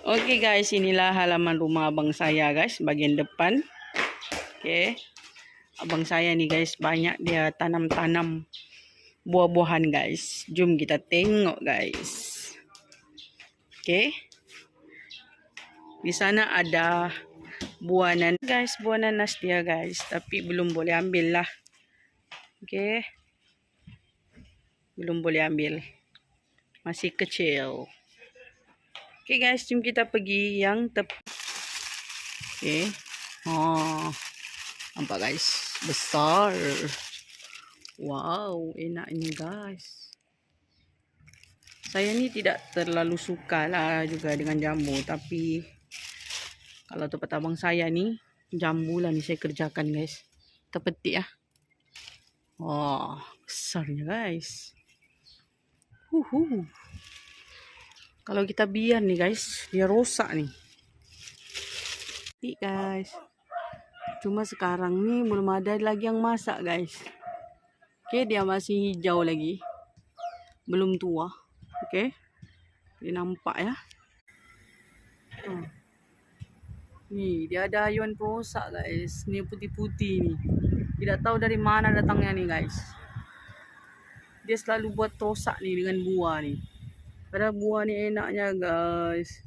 Oke guys, inilah halaman rumah abang saya guys, bagian depan. Oke. Abang saya nih guys, banyak dia tanam-tanam buah-buahan guys. Jom kita tengok guys. Oke. Di sana ada buah nanas guys, buah nanas dia guys, tapi belum boleh ambil lah. Oke. Belum boleh ambil. Masih kecil. Oke guys, jom kita pergi yang tepi. Oke. Oh. Nampak guys, besar. Wow, enak ini guys. Saya ni tidak terlalu suka lah juga dengan jambu, tapi kalau tempat abang saya ni, jambu lah ni saya kerjakan guys. Kita petik lah. Wah, besarnya guys. Kalau kita biar nih guys, dia rosak nih. Petik guys. Cuma sekarang nih belum ada lagi yang masak guys. Oke, dia masih hijau lagi. Belum tua. Oke. Dia nampak ya. Nih, dia ada ayuan perosak guys. Ni putih-putih nih. Tidak tahu dari mana datangnya nih guys. Dia selalu buat rosak nih dengan buah nih. Padahal buah ni enaknya guys.